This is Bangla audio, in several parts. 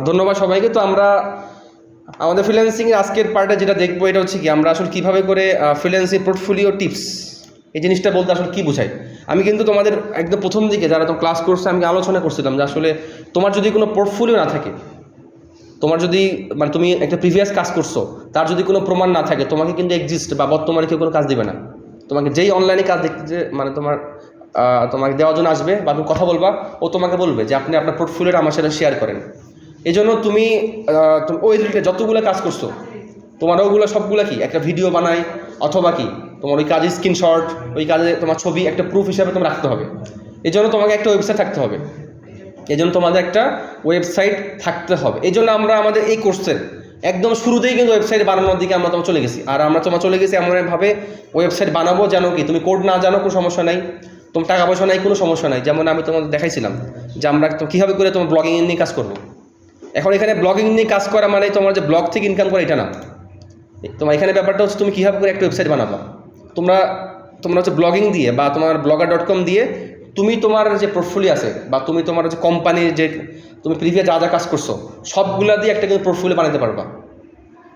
ধন্যবাদ সবাইকে। তো আমরা আমাদের ফ্রিল্যান্সিংয়ের আজকের পার্টে যেটা দেখবো এটা হচ্ছে কি আমরা আসলে কীভাবে করে ফ্রিল্যান্সিং পোর্টফোলিও টিপস এই জিনিসটা বলতে আসলে কী বোঝায়। আমি কিন্তু তোমাদের একদম প্রথম দিকে যারা তো ক্লাস করছে আমি আলোচনা করছিলাম যে আসলে তোমার যদি কোনো পোর্টফোলিও না থাকে, তোমার যদি মানে তুমি একটা প্রিভিয়াস কাজ করছো তার যদি কোনো প্রমাণ না থাকে, তোমাকে কিন্তু এক্সিস্ট বা বর্তমানে কেউ কোনো কাজ দেবে না। তোমাকে যেই অনলাইনে কাজ দেখতে মানে তোমাকে দেওয়ার জন্য আসবে বা তুমি কথা বলবা, ও তোমাকে বলবে যে আপনি আপনার পোর্টফোলিওটা আমার সাথে শেয়ার করেন। এই জন্য তুমি ওই যতগুলো কাজ করছো তোমার ওগুলো সবগুলো কি একটা ভিডিও বানায় অথবা কি তোমার ওই কাজের স্ক্রিনশট, ওই কাজে তোমার ছবি একটা প্রুফ হিসাবে তোমার রাখতে হবে। এই জন্য তোমাকে একটা ওয়েবসাইট থাকতে হবে, এই জন্য তোমাদের একটা ওয়েবসাইট থাকতে হবে। এই জন্য আমরা আমাদের এই কোর্সের একদম শুরুতেই কিন্তু ওয়েবসাইট বানানোর দিকে আমরা তোমার চলে গেছি। আর আমরা তোমার চলে গেছি এমনভাবে ওয়েবসাইট বানাবো যেন কি তুমি কোড না জানো কোনো সমস্যা নাই, তোমার টাকা পয়সা নাই কোনো সমস্যা নাই। যেমন আমি তোমাদের দেখাইছিলাম যে আমরা কীভাবে করে তোমার ব্লগিং নিয়ে কাজ করবো। এখন এখানে ব্লগিং নিয়ে কাজ করা মানে তোমার যে ব্লগ থেকে ইনকাম করা এটা না, তোমার এখানে ব্যাপারটা হচ্ছে তুমি কীভাবে করে একটা ওয়েবসাইট বানাবো। তোমরা হচ্ছে ব্লগিং দিয়ে বা তোমার blogger.com দিয়ে তুমি তোমার যে পোর্টফোলিও আছে বা তুমি তোমার যে কোম্পানির যে তুমি প্রিভিয়াস যা যা কাজ করছো সবগুলা দিয়ে একটা কিন্তু পোর্টফোলিও বানাতে পারবা।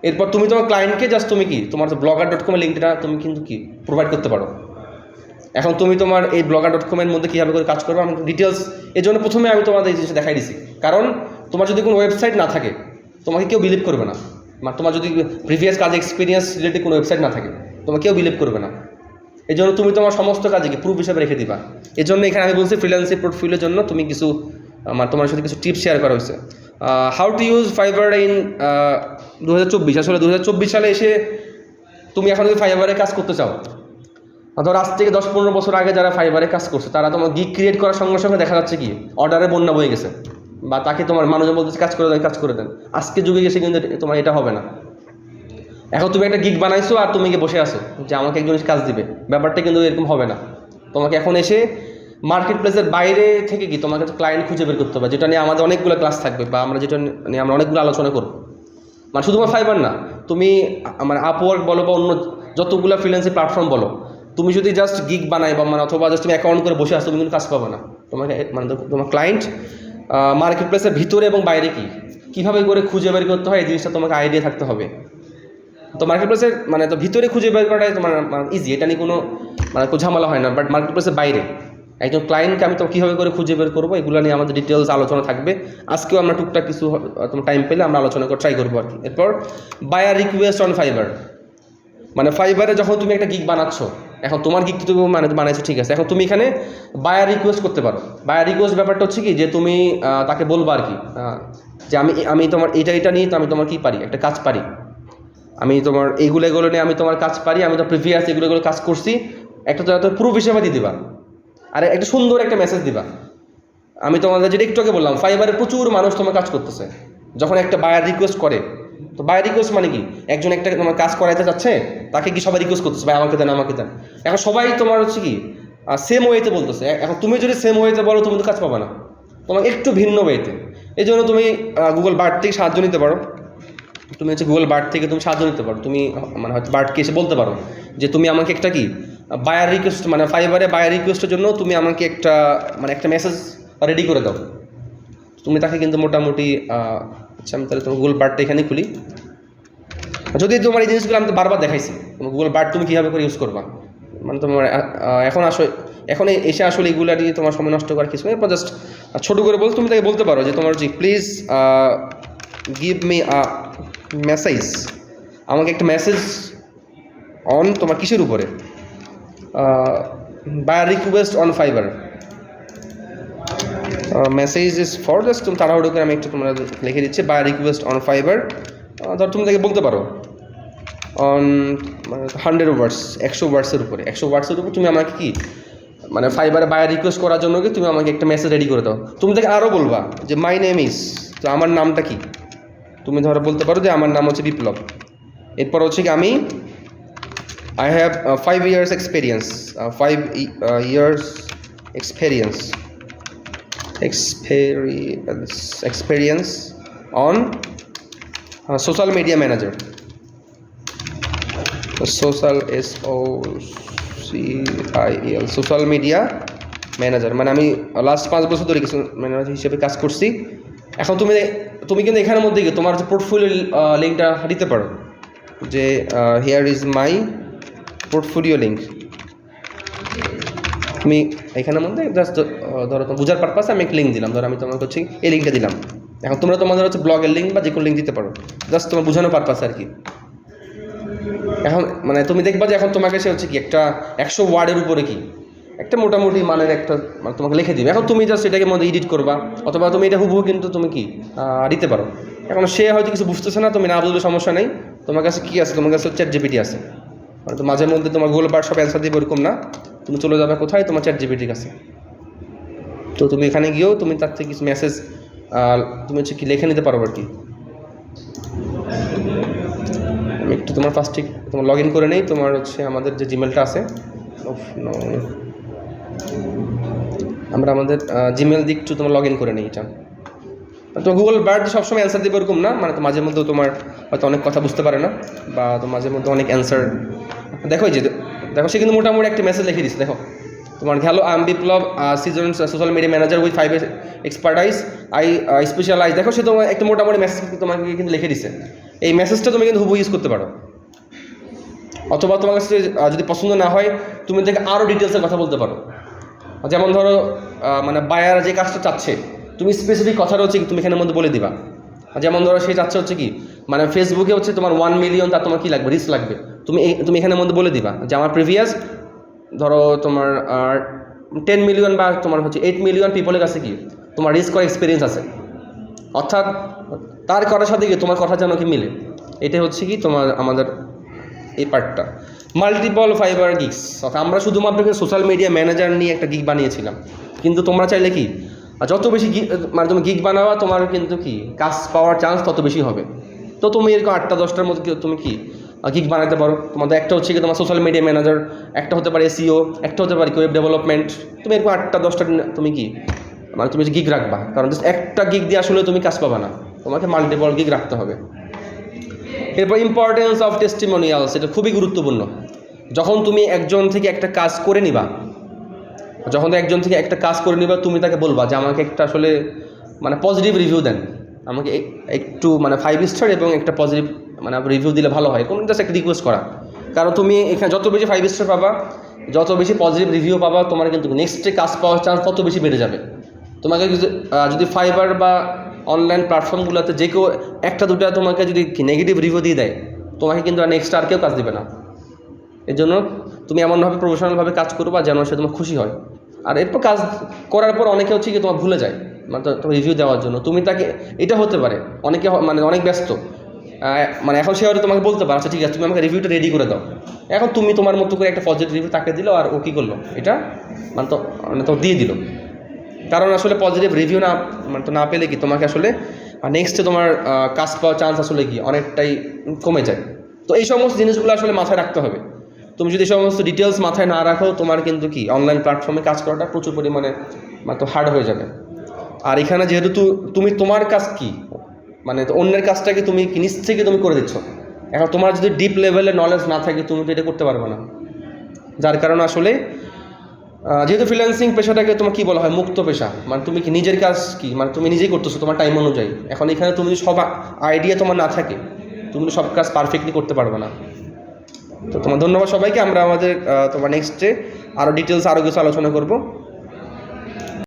এরপর তুমি তোমার ক্লায়েন্টকে জাস্ট তুমি কি তোমার blogger.com এর লিঙ্কটা তুমি কিন্তু কি প্রোভাইড করতে পারো। এখন তুমি তোমার এই blogger.com এর মধ্যে কীভাবে করে কাজ করবো আমি ডিটেলস এই জন্য প্রথমে আমি তোমাদের এই জিনিসটা দেখাই দিছি। কারণ তোমার যদি কোনো ওয়েবসাইট না থাকে তোমাকে কেউ বিলিভ করবে না। মানে তোমার যদি প্রিভিয়াস কাজ এক্সপিরিয়েন্স রিলেটেড কোনো ওয়েবসাইট না থাকে তোমাকে কেউ বিলিভ করবে না। এই জন্য তুমি তোমার সমস্ত কাজকে প্রুফ হিসাবে রেখে দিবা। এই জন্য এখানে আমি বলছি ফ্রিল্যান্সিং পোর্টফোলিওর জন্য তুমি কিছু তোমার সাথে কিছু টিপস শেয়ার করা হয়েছে। How to use fibre in 2024। আসলে 2024 সালে এসে তুমি এখন যদি ফাইবারে কাজ করতে চাও, ধর আজ থেকে 10-15 বছর আগে যারা ফাইবারে কাজ করছে তারা তোমার গিগ ক্রিয়েট করার সঙ্গে সঙ্গে দেখা যাচ্ছে কি অর্ডারে বন্যা বয়ে গেছে বা তাকে তোমার মানুষজন বলতেছে কাজ করে দেন। আজকে যুগে গেছে কিন্তু তোমার এটা হবে না। এখন তুমি একটা গিগ বানাইছো আর তুমি গিয়ে বসে আসো যে আমাকে একজন কাজ দিবে, ব্যাপারটা কিন্তু এরকম হবে না। তোমাকে এখন এসে মার্কেট প্লেসের বাইরে থেকে কি তোমাকে ক্লায়েন্ট খুঁজে বের করতে হবে, যেটা নিয়ে আমাদের অনেকগুলো ক্লাস থাকবে বা আমরা যেটা নিয়ে আমরা অনেকগুলো আলোচনা করব। মানে শুধুমাত্র ফাইবার না, তুমি মানে আপওয়ার্ক বলো বা অন্য যতগুলো ফ্রিল্যান্সিং প্ল্যাটফর্ম বলো, তুমি যদি জাস্ট গিগ বানাই বা মানে অথবা জাস্ট তুমি অ্যাকাউন্ট করে বসে আসো তুমি কিন্তু কাজ পাবে না। তোমাকে মানে তোমার ক্লায়েন্ট মার্কেট প্লেসের ভিতরে এবং বাইরে কীভাবে করে খুঁজে বের করতে হয় এই জিনিসটা তোমাকে আইডিয়া থাকতে হবে। তো মার্কেট প্লেসের মানে তো ভিতরে খুঁজে বের করাটাই তোমার ইজি, এটা নিয়ে কোনো ঝামেলা হয় না। বাট মার্কেট প্লেসের বাইরে একজন ক্লায়েন্টকে আমি তো কীভাবে করে খুঁজে বের করবো এগুলো নিয়ে আমাদের ডিটেলস আলোচনা থাকবে। আজকেও আমরা টুকটাক কিছু তোমার টাইম পেলে আমরা আলোচনা করে ট্রাই করবো আর কি। এরপর বায়ার রিকোয়েস্ট অন ফাইবার। মানে ফাইবারে যখন তুমি একটা গিগ বানাচ্ছ, এখন তোমার গিগ তুমি বানাইছো ঠিক আছে, এখন তুমি এখানে বায়ার রিকোয়েস্ট করতে পারো। বায়ার রিকোয়েস্ট ব্যাপারটা হচ্ছে কি যে তুমি তাকে বলবা আর কি যে আমি তোমার এটা নিয়ে তো আমি তোমার কী পারি একটা কাজ পারি, আমি তোমার এইগুলো নিয়ে আমি তোমার কাজ পারি, আমি তো প্রিভিয়াস এগুলো কাজ করছি, একটা তো প্রুফ হিসেবে দিয়ে দিবা। আর একটা সুন্দর একটা মেসেজ দিবা। আমি তোমাদের যেটা একটু আগে বললাম ফাইবারে প্রচুর মানুষ তোমার কাজ করতেছে, যখন একটা বায়ার রিকোয়েস্ট করে তো বায়ার রিকোয়েস্ট মানে কি একজন একটা তোমার কাজ করাইতে চাচ্ছে তাকে কি সবাই রিকোয়েস্ট করতেছে ভাই আমাকে দেন। এখন সবাই তোমার হচ্ছে কি সেম ওয়েতে বলতেছে। এখন তুমি যদি সেম ওয়েতে বলো তুমি তো কাজ পাবে না, তোমাকে একটু ভিন্ন ওয়েতে। এই জন্য তুমি গুগল বার্ড থেকে সাহায্য নিতে পারো। তুমি হচ্ছে গুগল বার্ড থেকে তুমি সাহায্য নিতে পারো। তুমি মানে হয়তো বার্ডকে এসে বলতে পারো যে তুমি আমাকে একটা কি বায়ার রিকোয়েস্ট মানে ফাইবারে বায়ার রিকোয়েস্টের জন্য তুমি আমাকে একটা মেসেজ রেডি করে দাও। তুমি তাকে কিন্তু মোটামুটি আচ্ছা আমি তাহলে তোমার গুগল বার্ডটা এখানে খুলি। যদি তোমার এই জিনিসগুলো আমি তো বারবার দেখাইছি, গুগল বার্ড তুমি কীভাবে করে ইউজ করবা। মানে তোমার এখন এসে আসলে এগুলো দিয়ে তোমার সময় নষ্ট করার কিছু নেই। এরপর জাস্ট ছোটো করে তুমি তাকে বলতে পারো যে তোমার please give me a message, আমাকে একটা মেসেজ অন তোমার কিসের উপরে buyer request on Fiverr. Message is for just তুমি তাড়াহুড়ো করে আমি একটু তোমরা লিখে দিচ্ছি বায়ার রিকোয়েস্ট অন ফাইবার। ধর তুমি তাকে বলতে পারো অন 100 ওয়ার্ডস 100 ওয়ার্ডসের উপরে 100 ওয়ার্ডসের উপর তুমি আমাকে কি মানে ফাইবারে বায়ার রিকোয়েস্ট করার জন্য কি তুমি আমাকে একটা মেসেজ রেডি করে দাও। তুমি তাকে আরও বলবা যে মাই নেম ইজ, তো আমার নামটা কি, তুমি ধরো বলতে পারো যে আমার নাম হচ্ছে বিপ্লব। এরপর হচ্ছে কি আমি I have 5 years experience, 5 years experience on social media manager. Social SOCIL social media manager. মানে আমি লাস্ট 5 বছর ধরে কিছু ম্যানেজার হিসেবে কাজ করছি এখন তুমি কিন্তু এখানের মধ্যে গিয়ে তোমার যে পোর্টফোলিও লিঙ্কটা দিতে পারো, যে here is my portfolio link. তুমি এখানের মধ্যে জাস্ট ধরো তোমার বোঝার পারপাসে আমি একটা লিঙ্ক দিলাম, ধরো আমি তোমাকে হচ্ছে এই লিঙ্কটা দিলাম। এখন তোমরা তোমাদের হচ্ছে ব্লগের লিঙ্ক বা যে কোনো লিঙ্ক দিতে পারো, জাস্ট তোমার বোঝানোর পারপাসে আর কি। এখন মানে তুমি দেখবা যে এখন তোমাকে সে হচ্ছে কি একটা 100 ওয়ার্ডের উপরে কি একটা মোটামুটি মানের একটা মানে তোমাকে লিখে দিবে। এখন তুমি জাস্ট এটাকে মধ্যে এডিট করবা, অথবা তুমি এটা হুবহু কিন্তু তুমি কি দিতে পারো। এখন সে হয়তো কিছু বুঝতেছে না, তুমি না বুঝলে সমস্যা নেই, তোমার কাছে কী আছে, তোমার কাছে চ্যাট জিপিটি আছে। মানে তো মাঝে মধ্যে তোমার গুগল বার্ড সব অ্যান্সার দিবে এরকম না, তুমি চলে যাবে কোথায়, তোমার চ্যাট জিপিটির কাছে। তো তুমি এখানে গিয়েও তুমি তার থেকে কিছু মেসেজ তুমি হচ্ছে কি লিখে নিতে পারো আর কি। আমি একটু তোমার ফার্স্টে তোমার লগ ইন করে নেই, তোমার হচ্ছে আমাদের যে জিমেলটা আছে, আমরা আমাদের জিমেল দিক একটু তোমার লগ ইন করে নিই। এটা তো গুগল বার্ড সবসময় অ্যান্সার দেবে এরকম না, মানে তো মাঝে মধ্যেও তোমার হয়তো অনেক কথা বুঝতে পারে না, বা তো মাঝে মধ্যে অনেক অ্যান্সার দেখো যে দেখো সে কিন্তু মোটামুটি একটা মেসেজ লিখে দিচ্ছে। দেখো তোমার hello, I am Biplab, seasoned social media manager with 5 expertise, I specialize. দেখো সে তোমার একটা মোটামুটি মেসেজ তোমাকে কিন্তু লিখে দিচ্ছে। এই মেসেজটা তুমি কিন্তু হুবহু ইউজ করতে পারো, অথবা তোমার কাছে যদি পছন্দ না হয় তুমি থেকে আরও ডিটেলসের কথা বলতে পারো। যেমন ধরো মানে বায়ার যে কাজটা চাচ্ছে, তুমি স্পেসিফিক কথাটা হচ্ছে কি তুমি এখানের মধ্যে বলে দিবা। যেমন ধরো সে চাচ্ছে হচ্ছে কি মানে ফেসবুকে হচ্ছে তোমার 1 মিলিয়ন, তার তোমার কী লাগবে, রিচ লাগবে, তুমি এখানের মধ্যে বলে দিবা যে আমার প্রিভিয়াস ধরো তোমার 10 মিলিয়ন বা তোমার হচ্ছে 8 মিলিয়ন পিপলের কাছে কি তোমার রিচ করার এক্সপিরিয়েন্স আছে। অর্থাৎ তার করার সাথে কি তোমার কথা যেন কি মিলে। এটাই হচ্ছে কি তোমার আমাদের এই পার্টটা। মাল্টিপল ফাইবার গিগস, অর্থাৎ আমরা শুধুমাত্র সোশ্যাল মিডিয়া ম্যানেজার নিয়ে একটা গিগ বানিয়েছিলাম, কিন্তু তোমরা চাইলে কি যত বেশি মানে তুমি গিগ বানাবা তোমার কিন্তু কি কাজ পাওয়ার চান্স তত বেশি হবে। তো তুমি এরকম 8টা 10টার মধ্যে তুমি কি গিগ বানাতে পারো। তোমাদের একটা হচ্ছে কি তোমার সোশ্যাল মিডিয়া ম্যানেজার, একটা হতে পারে এসইও, একটা হতে পারে ওয়েব ডেভেলপমেন্ট। তুমি এরকম 8টা 10টা তুমি কি মানে তুমি গিগ রাখবা, কারণ জাস্ট একটা গিগ দিয়ে আসলে তুমি কাজ পাবা না, তোমাকে মাল্টিপল গিগ রাখতে হবে। এরপর ইম্পর্টেন্স অফ টেস্টিমোনিয়ালস, এটা খুবই গুরুত্বপূর্ণ। যখন তুমি একজন থেকে একটা কাজ করে নিবা, তুমি তাকে বলবা যে আমাকে একটা আসলে মানে পজিটিভ রিভিউ দেন, আমাকে একটু মানে 5 স্টার এবং একটা পজিটিভ মানে রিভিউ দিলে ভালো হয়, কোনো জাস্ট একটা রিকোয়েস্ট করা। কারণ তুমি এখানে যত বেশি 5 স্টার পাবা, যত বেশি পজিটিভ রিভিউ পাবা, তোমার কিন্তু নেক্সটে কাজ পাওয়ার চান্স তত বেশি বেড়ে যাবে। তোমাকে যদি ফাইবার বা অনলাইন প্ল্যাটফর্মগুলোতে যে কেউ একটা দুটা তোমাকে যদি নেগেটিভ রিভিউ দিয়ে দেয়, তোমাকে কিন্তু আর নেক্সট আর কেউ কাজ দেবে না। এর জন্য তুমি এমনভাবে প্রফেশনালভাবে কাজ করবা যেন সে তোমার খুশি হয়। আর এরপর কাজ করার পর অনেকে হচ্ছে কি তোমার ভুলে যায় মানে তোমার রিভিউ দেওয়ার জন্য। তুমি তাকে এটা হতে পারে অনেকে মানে অনেক ব্যস্ত, মানে এখন সে হয়তো তোমাকে বলতে পারে আচ্ছা ঠিক আছে তুমি আমাকে রিভিউটা রেডি করে দাও। এখন তুমি তোমার মতো করে একটা পজিটিভ রিভিউ তাকে দিলো, আর ও কী করলো এটা মানে তো দিয়ে দিল। কারণ আসলে পজিটিভ রিভিউ না পেলে কি তোমাকে আসলে নেক্সটে তোমার কাজ পাওয়ার চান্স আসলে কি অনেকটাই কমে যায়। তো এই সমস্ত জিনিসগুলো আসলে মাথায় রাখতে হবে। তুমি যদি সমস্ত ডিটেলস মাথায় না রাখো, তোমার কিন্তু কি অনলাইন প্ল্যাটফর্মে কাজ করাটা প্রচুর পরিমাণে মানে তো হার্ড হয়ে যাবে। আর এখানে যেহেতু তুমি তোমার কাজ কি মানে অন্যের কাজটাকে তুমি নিজ থেকে তুমি করে দিচ্ছ, এখন তোমার যদি ডিপ লেভেলের নলেজ না থাকে তুমি তো এটা করতে পারবে না। যার কারণে আসলে যেহেতু ফ্রিল্যান্সিং পেশাটাকে তোমার কী বলা হয় মুক্ত পেশা, মানে তুমি কি নিজের কাজ কি মানে তুমি নিজেই করতেছো তোমার টাইম অনুযায়ী। এখন এখানে তুমি যদি সব আইডিয়া তোমার না থাকে, তুমি সব কাজ পারফেক্টলি করতে পারবে না। তো তোমার ধন্যবাদ সবাইকে। আমরা আমাদের তোমার নেক্সটে আরও ডিটেলস আরও কিছু আলোচনা করবো।